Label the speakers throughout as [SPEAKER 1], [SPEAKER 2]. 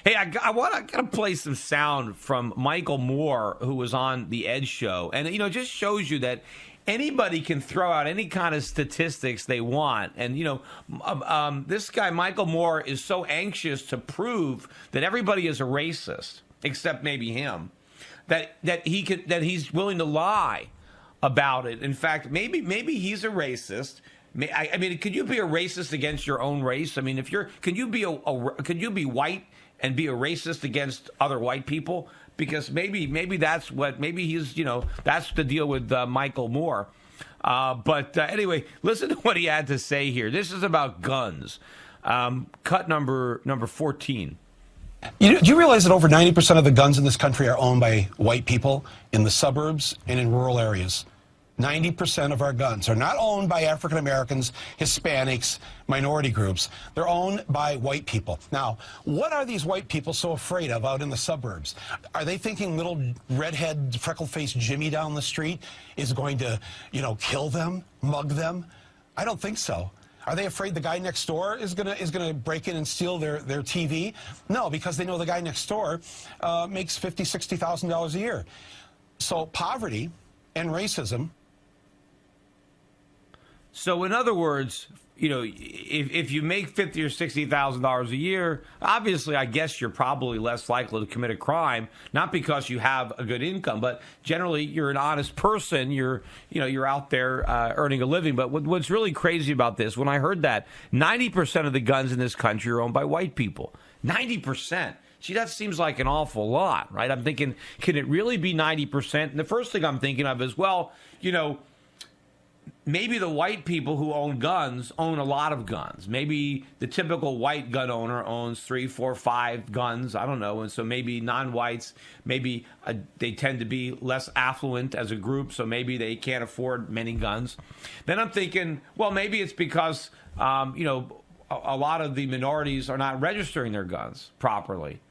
[SPEAKER 1] Hey, I gotta play some sound from Michael Moore, who was on the Ed Show, and it just shows you that anybody can throw out any kind of statistics they want, and this guy Michael Moore is so anxious to prove that everybody is a racist, except maybe him, that he's willing to lie about it. In fact, maybe he's a racist. I mean, could you be a racist against your own race? I mean, can you be white and be a racist against other white people? Because maybe that's that's the deal with Michael Moore. But anyway, listen to what he had to say here. This is about guns. Cut number 14.
[SPEAKER 2] Do you realize that over 90% of the guns in this country are owned by white people in the suburbs and in rural areas? 90% of our guns are not owned by African Americans, Hispanics, minority groups. They're owned by white people. Now, what are these white people so afraid of out in the suburbs? Are they thinking little redhead, freckle-faced Jimmy down the street is going to, kill them, mug them? I don't think so. Are they afraid the guy next door is gonna break in and steal their TV? No, because they know the guy next door makes $50,000, $60,000 a year. So poverty and racism.
[SPEAKER 1] So in other words, if you make $50,000 or $60,000 a year, obviously, I guess you're probably less likely to commit a crime, not because you have a good income, but generally you're an honest person. You're out there earning a living. But what's really crazy about this, when I heard that 90% of the guns in this country are owned by white people, 90%. Gee, that seems like an awful lot, right? I'm thinking, can it really be 90%? And the first thing I'm thinking of is, well, maybe the white people who own guns own a lot of guns. Maybe the typical white gun owner owns 3, 4, 5 guns. I don't know. And so maybe non-whites, maybe they tend to be less affluent as a group, so maybe they can't afford many guns. Then I'm thinking, well, maybe it's because, a lot of the minorities are not registering their guns properly.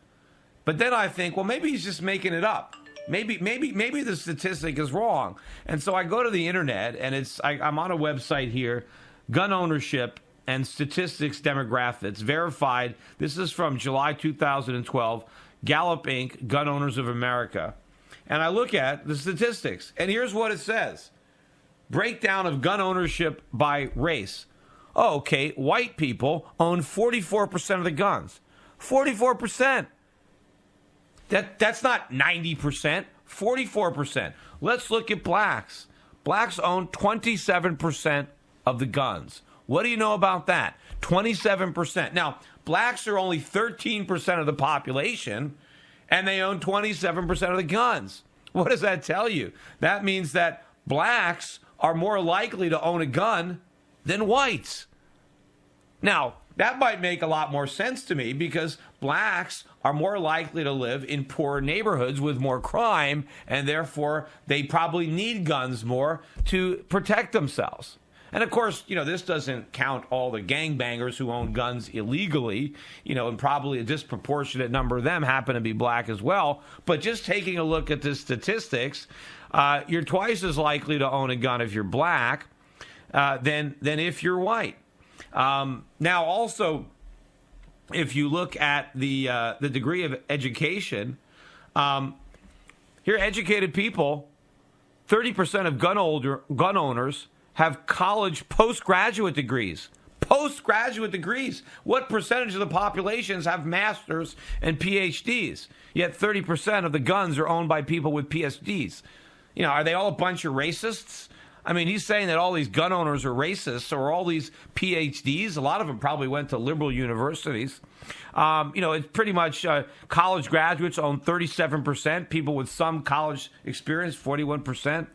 [SPEAKER 1] But then I think, well, maybe he's just making it up. Maybe the statistic is wrong. And so I go to the internet, and I'm on a website here, Gun Ownership and Statistics Demographics, verified. This is from July 2012, Gallup Inc., Gun Owners of America. And I look at the statistics, and here's what it says. Breakdown of gun ownership by race. Oh, okay, white people own 44% of the guns. 44%. That's not 90%, 44%. Let's look at blacks. Blacks own 27% of the guns. What do you know about that? 27%. Now, blacks are only 13% of the population, and they own 27% of the guns. What does that tell you? That means that blacks are more likely to own a gun than whites. Now, that might make a lot more sense to me because blacks are more likely to live in poorer neighborhoods with more crime, and therefore they probably need guns more to protect themselves. And of course, this doesn't count all the gangbangers who own guns illegally, and probably a disproportionate number of them happen to be black as well. But just taking a look at the statistics, you're twice as likely to own a gun if you're black than if you're white. Now, also, if you look at the degree of education, here, educated people, 30% of gun owners have college postgraduate degrees. Postgraduate degrees. What percentage of the populations have masters and PhDs? Yet 30% of the guns are owned by people with PhDs. Are they all a bunch of racists? I mean, he's saying that all these gun owners are racists, or all these PhDs. A lot of them probably went to liberal universities. It's pretty much college graduates own 37%. People with some college experience, 41%.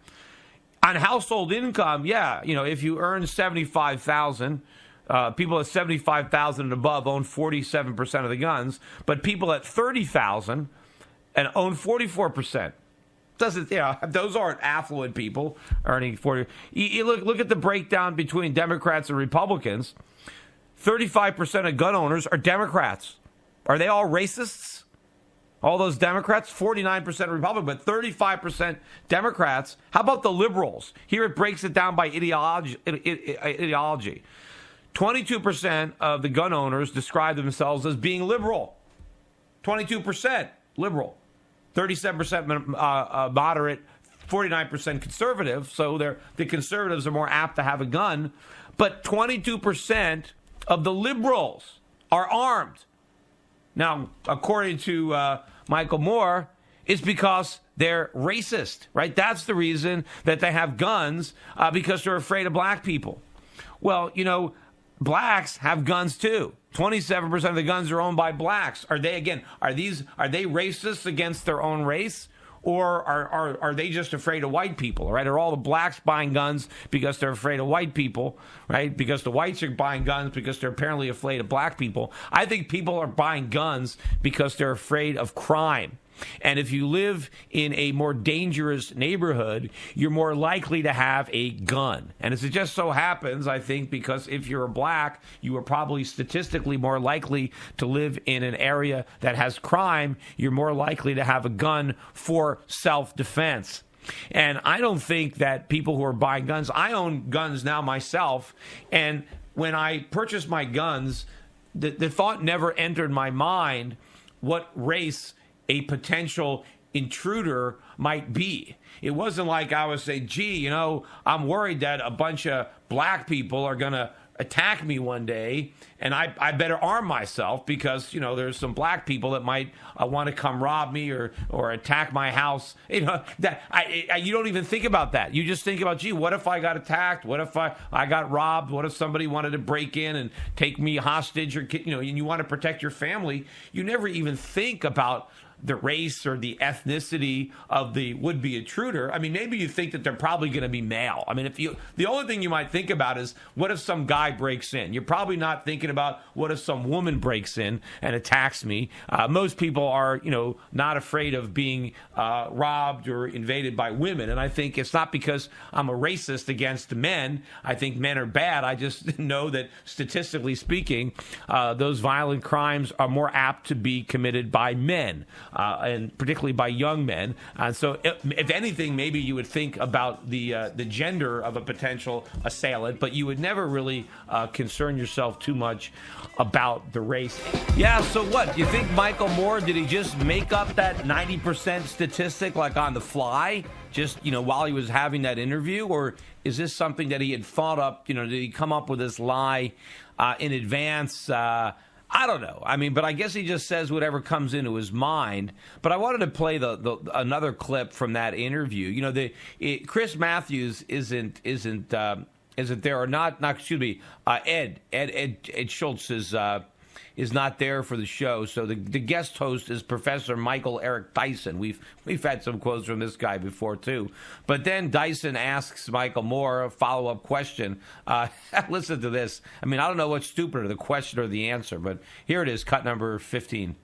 [SPEAKER 1] On household income, if you earn $75,000, people at $75,000 and above own 47% of the guns, but people at $30,000 and own 44%. Those aren't affluent people earning 40. You look at the breakdown between Democrats and Republicans. 35% of gun owners are Democrats. Are they all racists? All those Democrats? 49% Republican, but 35% Democrats. How about the liberals? Here it breaks it down by ideology. 22% of the gun owners describe themselves as being liberal. 22% liberal, 37% moderate, 49% conservative. So the conservatives are more apt to have a gun. But 22% of the liberals are armed. Now, according to Michael Moore, it's because they're racist, right? That's the reason that they have guns, because they're afraid of black people. Well, you know, blacks have guns too. 27% of the guns are owned by blacks. Are they racist against their own race? Or are they just afraid of white people, right? Are all the blacks buying guns because they're afraid of white people, right? Because the whites are buying guns because they're apparently afraid of black people. I think people are buying guns because they're afraid of crime. And if you live in a more dangerous neighborhood, you're more likely to have a gun. And as it just so happens, I think, because if you're a black, you are probably statistically more likely to live in an area that has crime. You're more likely to have a gun for self-defense. And I don't think that people who are buying guns, I own guns now myself, and when I purchased my guns, the thought never entered my mind what race a potential intruder might be. It wasn't like I was saying, gee, you know, I'm worried that a bunch of black people are going to attack me one day, and I better arm myself because, you know, there's some black people that might want to come rob me or attack my house. You know, that you don't even think about that. You just think about, gee, what if I got attacked? What if I got robbed? What if somebody wanted to break in and take me hostage? Or, you know, and you want to protect your family. You never even think about the race or the ethnicity of the would-be intruder. I mean, maybe you think that they're probably going to be male. I mean, the only thing you might think about is, what if some guy breaks in? You're probably not thinking about, what if some woman breaks in and attacks me? Most people are, you know, not afraid of being robbed or invaded by women. And I think it's not because I'm a racist against men. I think men are bad. I just know that statistically speaking, those violent crimes are more apt to be committed by men. And particularly by young men. And so, if anything, maybe you would think about the gender of a potential assailant, but you would never really concern yourself too much about the race. Yeah, so what? You think Michael Moore, did he just make up that 90% statistic like on the fly, just, you know, while he was having that interview? Or is this something that he had thought up? You know, did he come up with this lie in advance? I don't know. I mean, but I guess he just says whatever comes into his mind. But I wanted to play another clip from that interview. You know, Chris Matthews isn't there, or not. Excuse me. Ed Schultz is not there for the show. So the guest host is Professor Michael Eric Dyson. We've had some quotes from this guy before too. But then Dyson asks Michael Moore a follow-up question. Listen to this. I mean, I don't know what's stupider, the question or the answer, but here it is, cut number 15.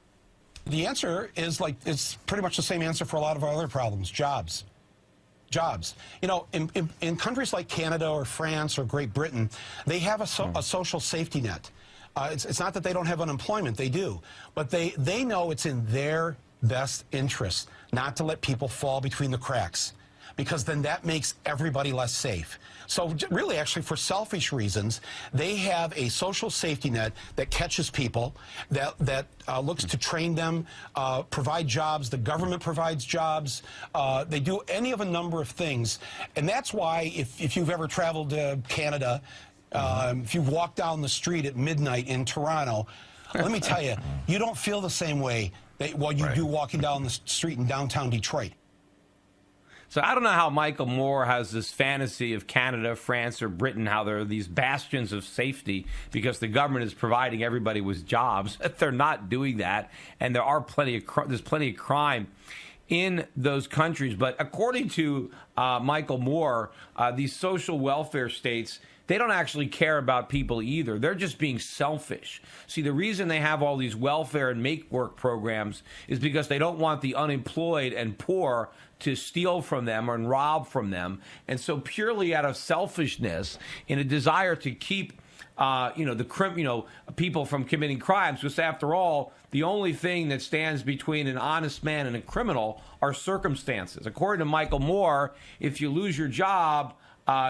[SPEAKER 2] The answer is it's pretty much the same answer for a lot of our other problems: jobs. Jobs. You know, in countries like Canada or France or Great Britain, they have a social safety net. It's not that they don't have unemployment, they do. But they know it's in their best interest not to let people fall between the cracks, because then that makes everybody less safe. So really, actually, for selfish reasons, they have a social safety net that catches people, that looks to train them, provide jobs. The government provides jobs. They do any of a number of things. And that's why, if you've ever traveled to Canada, if you walk down the street at midnight in Toronto, let me tell you, you don't feel the same way you do walking down the street in downtown Detroit.
[SPEAKER 1] So I don't know how Michael Moore has this fantasy of Canada, France, or Britain, how there are these bastions of safety because the government is providing everybody with jobs. They're not doing that, and there's plenty of crime in those countries. But according to Michael Moore, these social welfare states, they don't actually care about people either. They're just being selfish. See, the reason they have all these welfare and make-work programs is because they don't want the unemployed and poor to steal from them or rob from them. And so purely out of selfishness, in a desire to keep people from committing crimes, because after all, the only thing that stands between an honest man and a criminal are circumstances. According to Michael Moore, if you lose your job,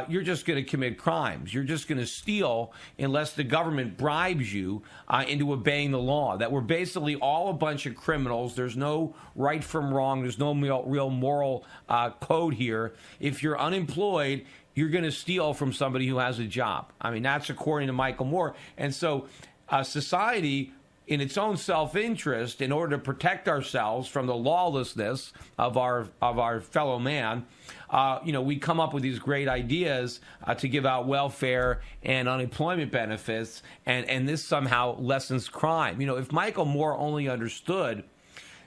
[SPEAKER 1] you're just going to commit crimes. You're just going to steal unless the government bribes you into obeying the law. That we're basically all a bunch of criminals. There's no right from wrong. There's no real moral code here. If you're unemployed, you're going to steal from somebody who has a job. I mean, that's according to Michael Moore. And so society, in its own self-interest, in order to protect ourselves from the lawlessness of our fellow man, we come up with these great ideas to give out welfare and unemployment benefits, and this somehow lessens crime. If Michael Moore only understood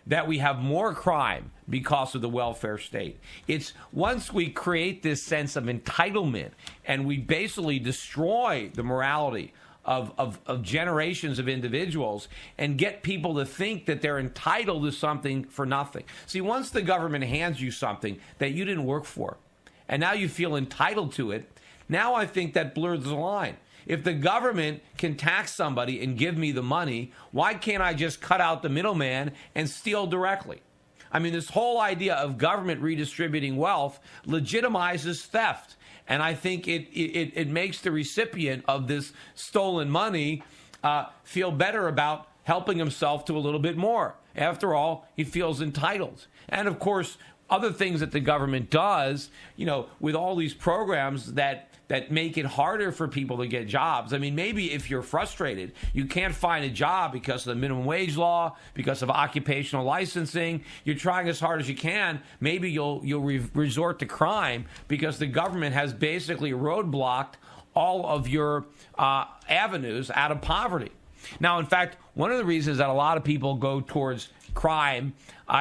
[SPEAKER 1] that we have more crime because of the welfare state. It's once we create this sense of entitlement and we basically destroy the morality of generations of individuals and get people to think that they're entitled to something for nothing. See, once the government hands you something that you didn't work for, and now you feel entitled to it, now I think that blurs the line. If the government can tax somebody and give me the money, why can't I just cut out the middleman and steal directly? I mean, this whole idea of government redistributing wealth legitimizes theft. And I think it makes the recipient of this stolen money feel better about helping himself to a little bit more. After all, he feels entitled. And, of course, other things that the government does, with all these programs that make it harder for people to get jobs. I mean, maybe if you're frustrated, you can't find a job because of the minimum wage law, because of occupational licensing, you're trying as hard as you can, maybe you'll resort to crime because the government has basically roadblocked all of your avenues out of poverty. Now, in fact, one of the reasons that a lot of people go towards crime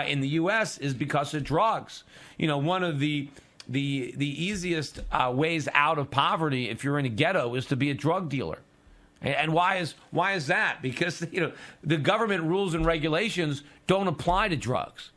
[SPEAKER 1] in the U.S. is because of drugs. One of the easiest ways out of poverty, if you're in a ghetto, is to be a drug dealer. And why is that? Because the government rules and regulations don't apply to drugs.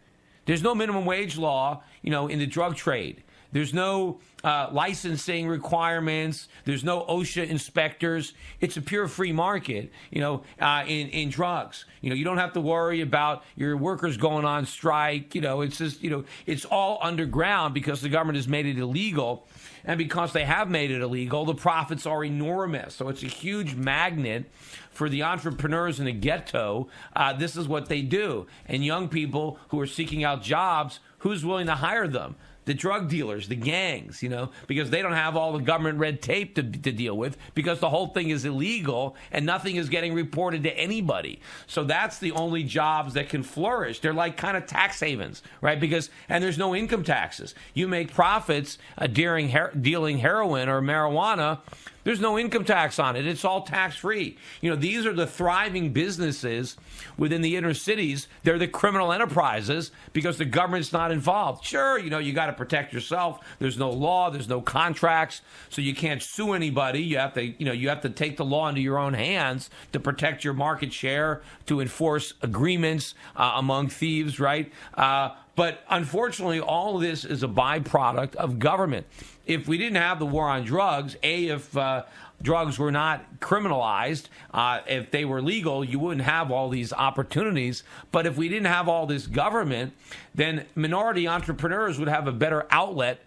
[SPEAKER 1] There's no minimum wage law, in the drug trade. There's no licensing requirements. There's no OSHA inspectors. It's a pure free market, in drugs. You don't have to worry about your workers going on strike. It's just, it's all underground because the government has made it illegal. And because they have made it illegal, the profits are enormous. So it's a huge magnet for the entrepreneurs in the ghetto. This is what they do. And young people who are seeking out jobs, who's willing to hire them? The drug dealers, the gangs, because they don't have all the government red tape to deal with, because the whole thing is illegal and nothing is getting reported to anybody. So that's the only jobs that can flourish. They're like kind of tax havens, right? And there's no income taxes. You make profits dealing heroin or marijuana. There's no income tax on it. It's all tax-free. These are the thriving businesses within the inner cities. They're the criminal enterprises because the government's not involved. Sure, you got to protect yourself. There's no law. There's no contracts. So you can't sue anybody. You have to take the law into your own hands to protect your market share, to enforce agreements among thieves, right? But unfortunately, all of this is a byproduct of government. If we didn't have the war on drugs, if drugs were not criminalized, if they were legal, you wouldn't have all these opportunities. But if we didn't have all this government, then minority entrepreneurs would have a better outlet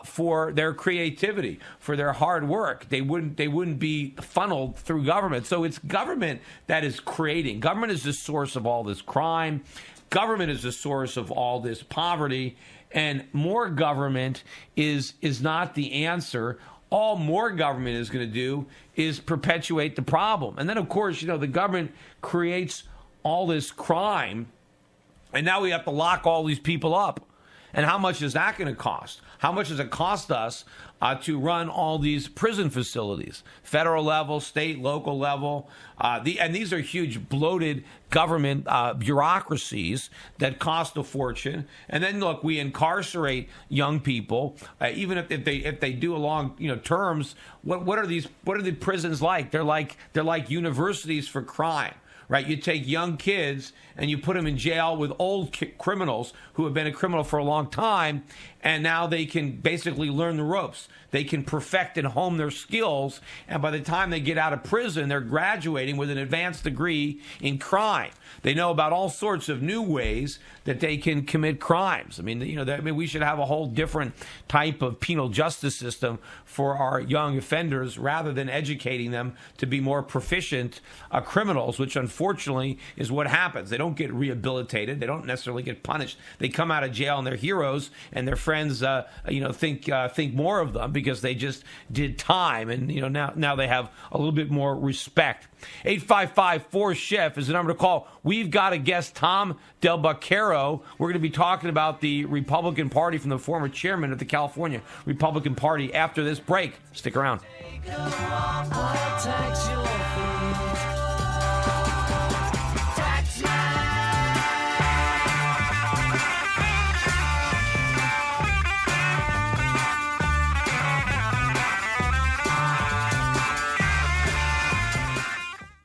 [SPEAKER 1] for their creativity, for their hard work. They wouldn't be funneled through government. So it's government that is creating. Government is the source of all this crime. Government is the source of all this poverty, and more government is not the answer. All more government is going to do is perpetuate the problem. And then, of course, the government creates all this crime, and now we have to lock all these people up. And how much is that going to cost? How much does it cost us to run all these prison facilities? Federal level, state, local level. And these are huge, bloated government bureaucracies that cost a fortune. And then, look, we incarcerate young people, even if they do long terms. What are the prisons like? They're like universities for crime. right? You take young kids and you put them in jail with old criminals who have been a criminal for a long time, and now they can basically learn the ropes. They can perfect and hone their skills, and by the time they get out of prison, they're graduating with an advanced degree in crime. They know about all sorts of new ways that they can commit crimes. I mean, we should have a whole different type of penal justice system for our young offenders rather than educating them to be more proficient criminals, which unfortunately is what happens. They don't get rehabilitated. They don't necessarily get punished. They come out of jail and they're heroes, and their friends, think more of them because they just did time, and now they have a little bit more respect. 855-4CHEF is the number to call. We've got a guest, Tom Del Baccaro. We're going to be talking about the Republican Party from the former chairman of the California Republican Party after this break. Stick around.